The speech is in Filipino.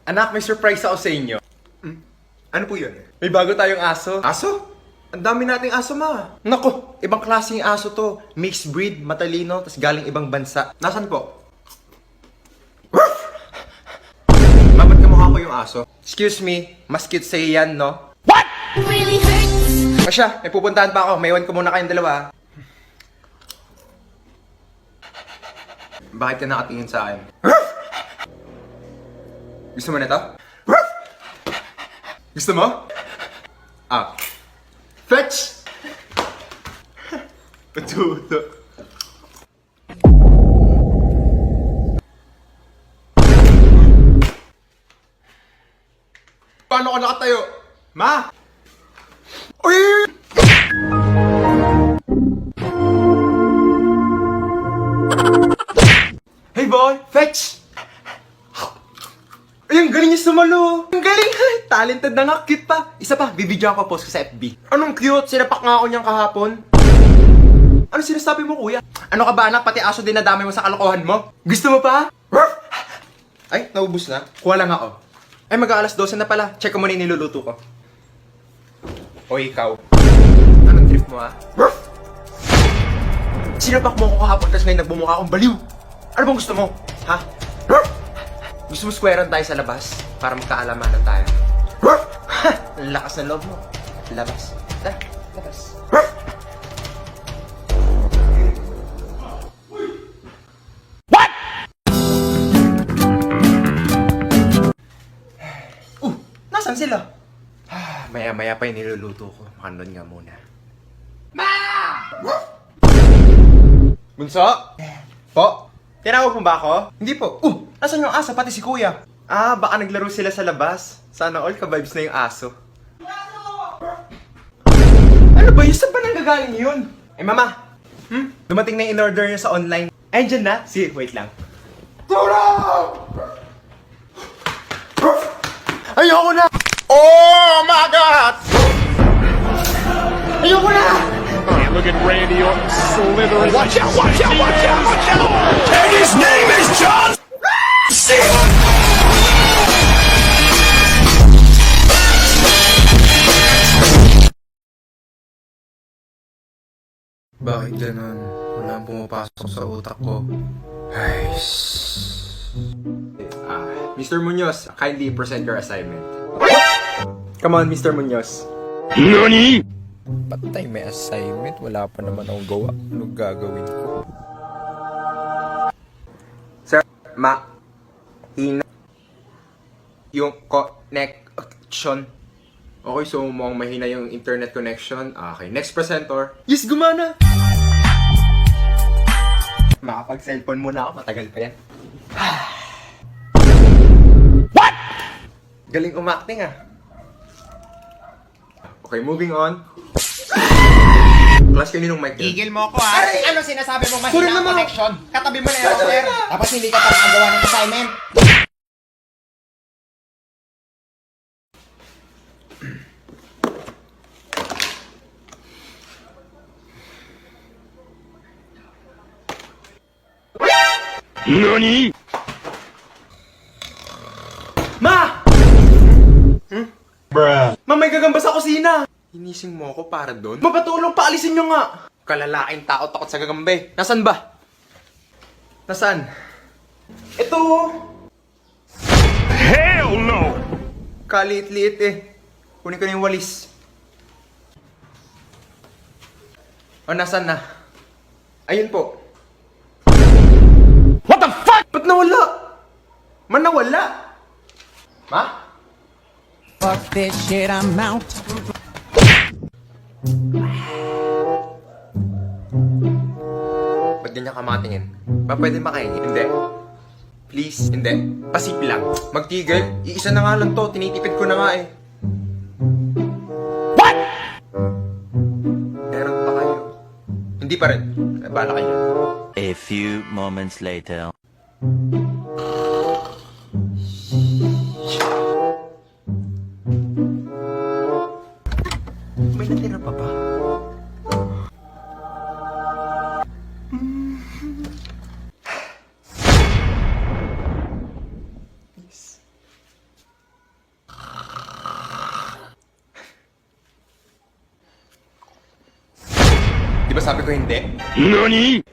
Anak, may surprise ako sa inyo. Ano po yun? May bago tayong aso. Aso? Ang dami nating aso, ma. Nako, ibang klaseng aso to. Mixed breed, matalino, tas galing ibang bansa. Nasaan po? Ma, ba't kamukha ko yung aso? Excuse me, mas cute sa'yo yan, no? Really hurts. Masya, may pupuntahan pa ako. May iwan ko muna kayong dalawa. Bakit ka nakatingin sa akin? Gusto mo na to? Gusto mo? Ah. Fetch! Patuto. Paano ka nakatayo? Ma! Uy! Hey boy, fetch! Ay, ang galing niya sumalo. Ang galing! Talented na nga, cute pa. Isa pa, bibidyo ako post ko sa FB. Anong cute? Sinapak nga ako niyang kahapon. Ano sinasabi mo, kuya? Ano ka ba, anak? Pati aso din nadamay mo sa kalokohan mo? Gusto mo pa? Ay, naubos na. Kuha lang ako. Ay, mag-aalas 12 na pala. Check ko muna yung niluluto ko. Hoy, ikaw. Anong trip mo, ha? Sinapak mo ako kahapon kasi ngayon nagbumukha akong baliw. Ano bang gusto mo? Ha? Gusto mo squarean tayo sa labas para magkaalamanan tayo? Ang lakas ng loob mo. Labas. Tara, labas. What? Nasaan sila? Maya-maya pa yung niluluto ko. Makanon nga muna. Bunso? Po? Tinawag mo ba ako? Hindi po. Nasaan yung aso? Pati si kuya. Baka naglaro sila sa labas. Sana all ka-vibes na yung aso. Ano ba yun? Saan ba nanggagaling yun? Eh, mama. Dumating na yung in-order niyo sa online. Ayun na. Sige, wait lang. Ayoko na! Oh my God! Ayoko na! And look at Randy Orton slithering. Watch out, watch out, watch out, watch out! And his name is John Cena! Bakit ganun? Wala ang pumapasok sa utak ko. Ay, Mr. Munoz, kindly present your assignment. Come on, Mr. Munoz. NANI?! Patay, may assignment. Wala pa naman akong gawa. Anong gagawin ko? Sir, hina yung connection. Okay, so mukhang mahina yung internet connection. Okay, next presenter. Yes, gumana! Makapag-cellphone muna ako. Matagal pa yan. What? Galing umacting ah. Okay, moving on. Class, kaninong mic yan? Gigil mo ako ha? Aray! Ano sinasabi mo Sorry mahina ang naman. connection? Katabi mo na yung router. Tapos hindi ka pa nakagawa ng assignment. NANI?! Ma! Ma, may gagamba sa kusina! Hinising mo ako para doon? Mapatulong, paalisin nyo nga! Kalalaking takot-takot sa gagambe. Nasaan ba? Nasaan? Ito! Hell no! Kaliit-liit eh. Kunin ko na yung walis. O, nasaan na? Ayun po. What the fuck? Ba't nawala? Man, nawala? Ma? Fuck this shit, I'm out. Ba't ganyan ka makatingin? Ba pwede makahingi? Hindi. Please, hindi. Pasip lang. Magtigil. Iisa na nga lang to. Tinitipid ko na nga eh. What? Meron pa kayo. Hindi pa rin. Bala kayo. A few moments later. May natira pa ba? ba sabi ko hindi? NANI?